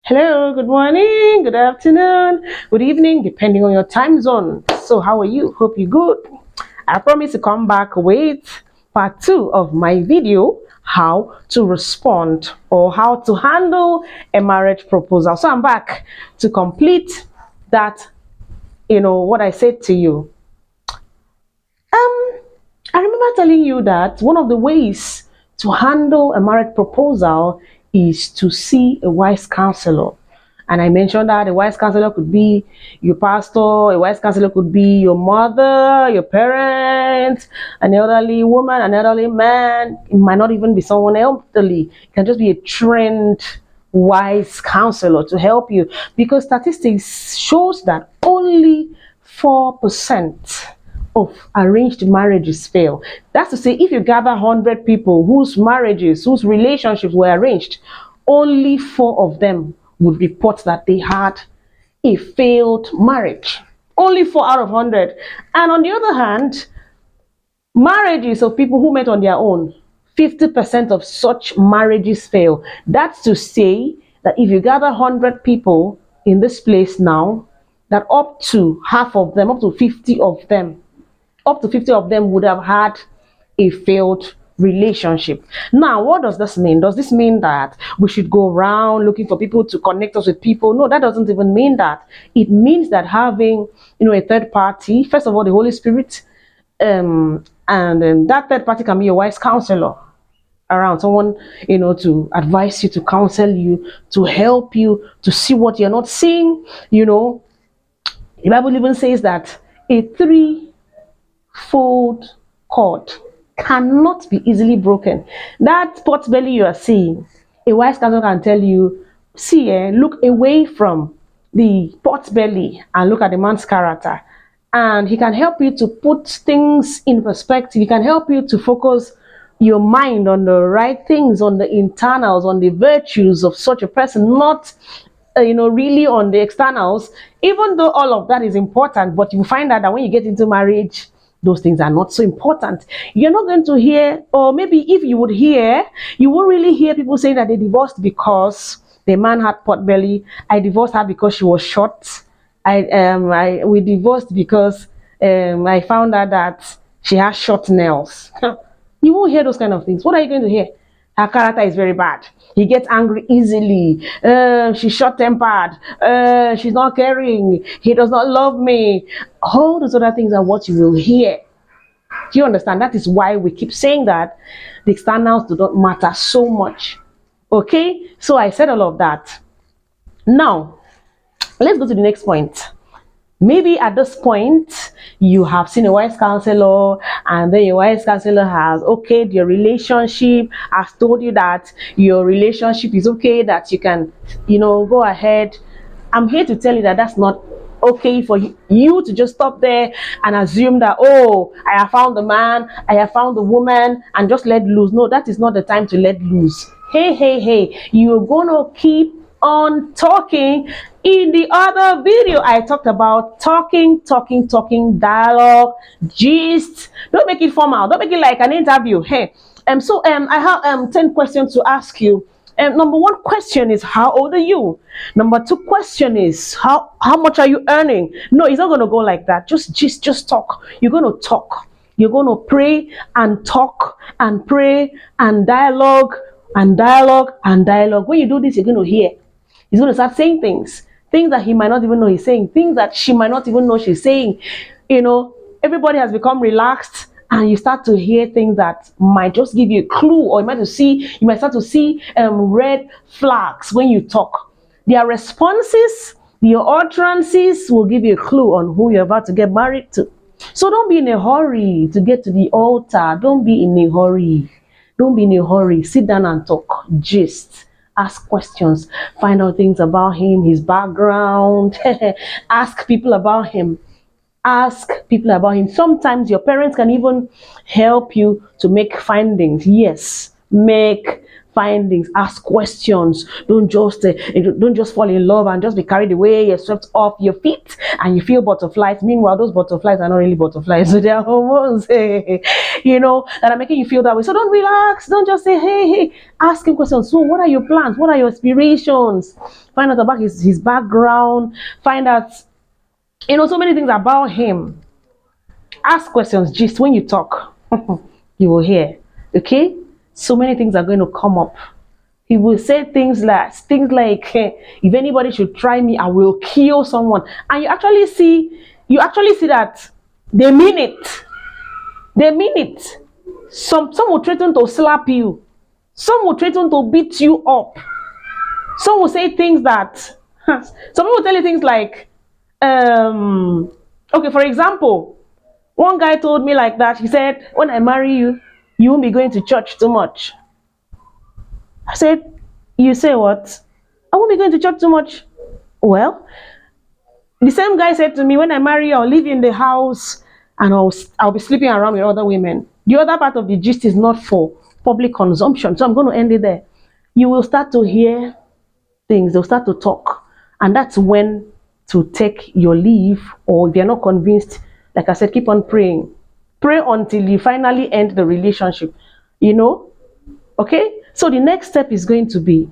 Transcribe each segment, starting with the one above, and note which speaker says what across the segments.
Speaker 1: Hello, good morning, good afternoon, good evening, depending on your time zone. So, how are you? Hope you're good. I promise to come back with part two of my video, how to respond or how to handle a marriage proposal. So, I'm back to complete that, what I said to you. I remember telling you that one of the ways to handle a marriage proposal is to see a wise counselor. And I mentioned that a wise counselor could be your pastor, a wise counselor could be your mother, your parents, an elderly woman, an elderly man. It might not even be someone elderly. It can just be a trained wise counselor to help you, because statistics shows that only 4% of arranged marriages fail. That's to say, if you gather 100 people whose marriages, whose relationships were arranged, only 4 of them would report that they had a failed marriage. Only 4 out of 100. And on the other hand, marriages of people who met on their own, 50% of such marriages fail. That's to say that if you gather 100 people in this place now, that up to half of them, up to 50 of them would have had a failed relationship. Now, what does this mean? Does this mean that we should go around looking for people to connect us with people? No, that doesn't even mean that. It means that having, a third party, first of all, the Holy Spirit, and that third party can be a wise counselor around, someone to advise you, to counsel you, to help you to see what you're not seeing. The Bible even says that a threefold cord cannot be easily broken. That pot belly you are seeing, a wise counselor can tell you, see, look away from the pot belly and look at the man's character. And he can help you to put things in perspective. He can help you to focus your mind on the right things, on the internals, on the virtues of such a person, not really on the externals, even though all of that is important. But you find out that when you get into marriage, those things are not so important. You're not going to hear, or maybe if you would hear, you won't really hear people saying that they divorced because the man had pot belly. I divorced her because she was short. We divorced because I found out that she has short nails. You won't hear those kind of things. What are you going to hear? Her character is very bad. He gets angry easily. She's short-tempered. She's not caring. He does not love me. All those other things are what you will hear. Do you understand? That is why we keep saying that the externals do not matter so much. Okay? So I said all of that. Now, let's go to the next point. Maybe at this point, you have seen a wise counselor, and then your wise counselor has okayed your relationship, has told you that your relationship is okay, that you can, go ahead. I'm here to tell you that that's not okay for you to just stop there and assume that, oh, I have found the man, I have found the woman, and just let loose. No, that is not the time to let loose. Hey, you're gonna keep on talking. In the other video, I talked about talking, dialogue, gist. Don't make it formal. Don't make it like an interview. Hey, I have 10 questions to ask you. Number one question is, how old are you? Number two question is, how much are you earning? No, it's not going to go like that. Just talk. You're going to talk. You're going to pray and talk and pray and dialogue and dialogue and dialogue. When you do this, you're going to hear. He's going to start saying things that he might not even know he's saying, things that she might not even know she's saying. Everybody has become relaxed, and you start to hear things that might just give you a clue, or you might start to see red flags when you talk. Their responses, your utterances will give you a clue on who you're about to get married to. So don't be in a hurry to get to the altar. Don't be in a hurry. Don't be in a hurry. Sit down and talk. Gist. Ask questions. Find out things about him, his background. Ask people about him. Sometimes your parents can even help you to make findings. Yes, make findings, ask questions. Don't just fall in love and just be carried away. You're swept off your feet and you feel butterflies. Meanwhile, those butterflies are not really butterflies. So they are hormones, that are making you feel that way. So don't relax. Don't just say, hey. Ask him questions. So what are your plans? What are your aspirations? Find out about his background. Find out, so many things about him. Ask questions. Just when you talk, you will hear. Okay? So many things are going to come up. He will say things like, if anybody should try me, I will kill someone. And you actually see that they mean it. They mean it. Some will threaten to slap you. Some will threaten to beat you up. Some will say things that, some people will tell you things like, okay, for example, one guy told me like that. He said, when I marry you, you won't be going to church too much. I said, you say what? I won't be going to church too much. Well, the same guy said to me, when I marry you, I'll live in the house and I'll be sleeping around with other women. The other part of the gist is not for public consumption. So I'm going to end it there. You will start to hear things. They'll start to talk. And that's when to take your leave, or if you're not convinced, like I said, keep on praying. Pray until you finally end the relationship. Okay? So the next step is going to be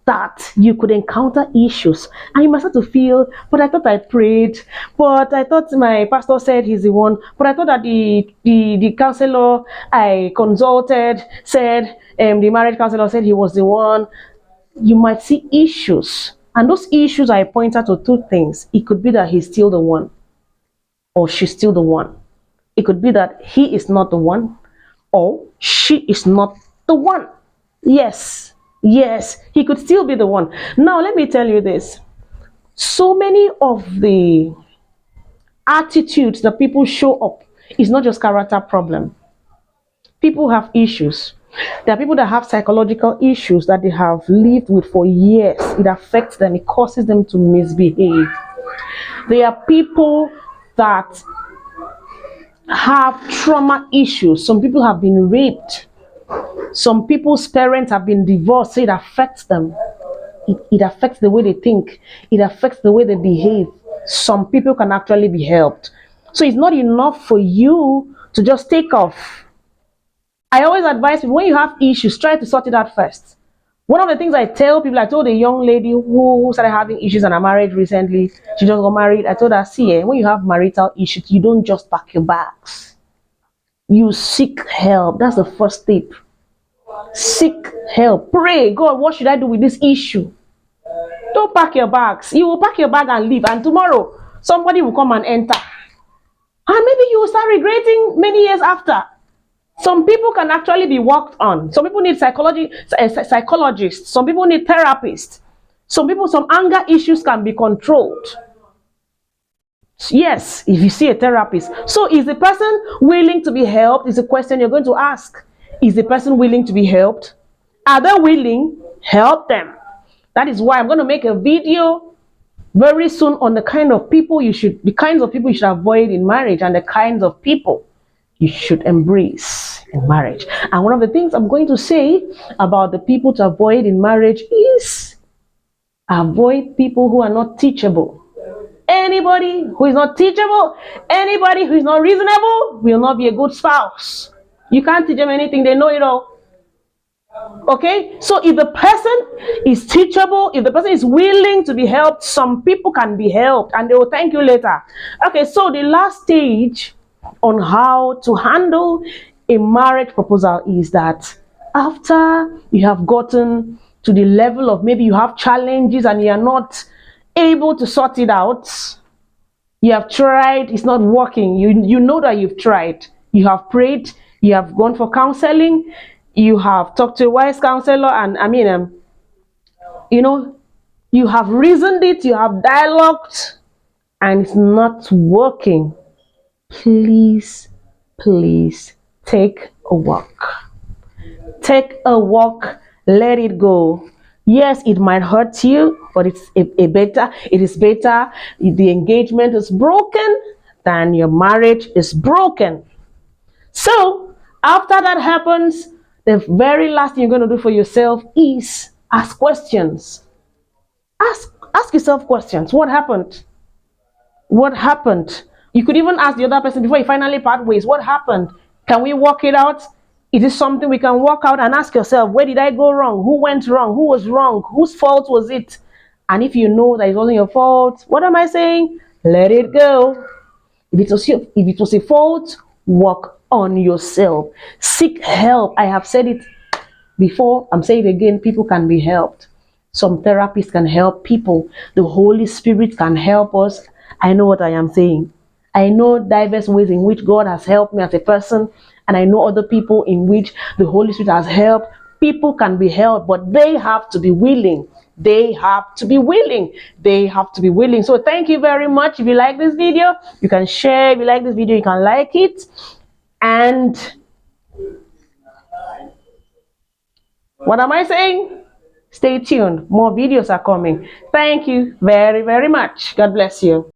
Speaker 1: that you could encounter issues and you must start to feel, but I thought I prayed, but I thought my pastor said he's the one, but I thought that the counselor I consulted said, the marriage counselor said he was the one. You might see issues, and those issues I pointed to two things. It could be that he's still the one or she's still the one. It could be that he is not the one or she is not the one. Yes, he could still be the one. Now, let me tell you this. So many of the attitudes that people show up is not just character problem. People have issues. There are people that have psychological issues that they have lived with for years. It affects them. It causes them to misbehave. There are people that have trauma issues. Some people have been raped. Some people's parents have been divorced, so it affects them. It affects the way they think. It affects the way they behave. Some people can actually be helped. So it's not enough for you to just take off. I always advise people, when you have issues, try to sort it out first. One of the things I tell people, I told a young lady who started having issues in her marriage recently, she just got married. I told her, see, when you have marital issues, you don't just pack your bags. You seek help. That's the first step. Seek help. Pray, God, what should I do with this issue? Don't pack your bags. You will pack your bag and leave, and tomorrow somebody will come and enter. And maybe you will start regretting many years after. Some people can actually be worked on. Some people need psychologists. Some people need therapists. Some anger issues can be controlled. Yes, if you see a therapist. So is the person willing to be helped? Is the question you're going to ask. Is the person willing to be helped? Are they willing? Help them. That is why I'm going to make a video very soon on the kinds of people you should avoid in marriage and the kinds of people you should embrace in marriage. And one of the things I'm going to say about the people to avoid in marriage is avoid people who are not teachable. Anybody who is not teachable, anybody who is not reasonable will not be a good spouse. You can't teach them anything, they know it all. Okay? So if the person is teachable, if the person is willing to be helped, some people can be helped and they will thank you later. Okay, so the last stage on how to handle a marriage proposal is that after you have gotten to the level of maybe you have challenges and you are not able to sort it out, you have tried, it's not working, you know that you've tried, you have prayed, you have gone for counseling, you have talked to a wise counselor, and you have reasoned it, you have dialogued, and it's not working. Please take a walk. Take a walk, let it go. Yes, it might hurt you, but it is better if the engagement is broken than your marriage is broken. So after that happens, The very last thing you're going to do for yourself is ask questions. Ask yourself questions. What happened? What happened? You could even ask the other person before you finally part ways. What happened? Can we work it out? Is it something we can work out? And ask yourself, where did I go wrong? Who went wrong? Who was wrong? Whose fault was it? And if you know that it wasn't your fault, what am I saying? Let it go. If it was a fault, work on yourself. Seek help. I have said it before, I'm saying it again, people can be helped. Some therapists can help people. The Holy Spirit can help us. I know what I am saying. I know diverse ways in which God has helped me as a person, and I know other people in which the Holy Spirit has helped. People can be helped, but they have to be willing. They have to be willing. They have to be willing. So thank you very much. If you like this video, you can share. If you like this video, you can like it. And what am I saying? Stay tuned. More videos are coming. Thank you very, very much. God bless you.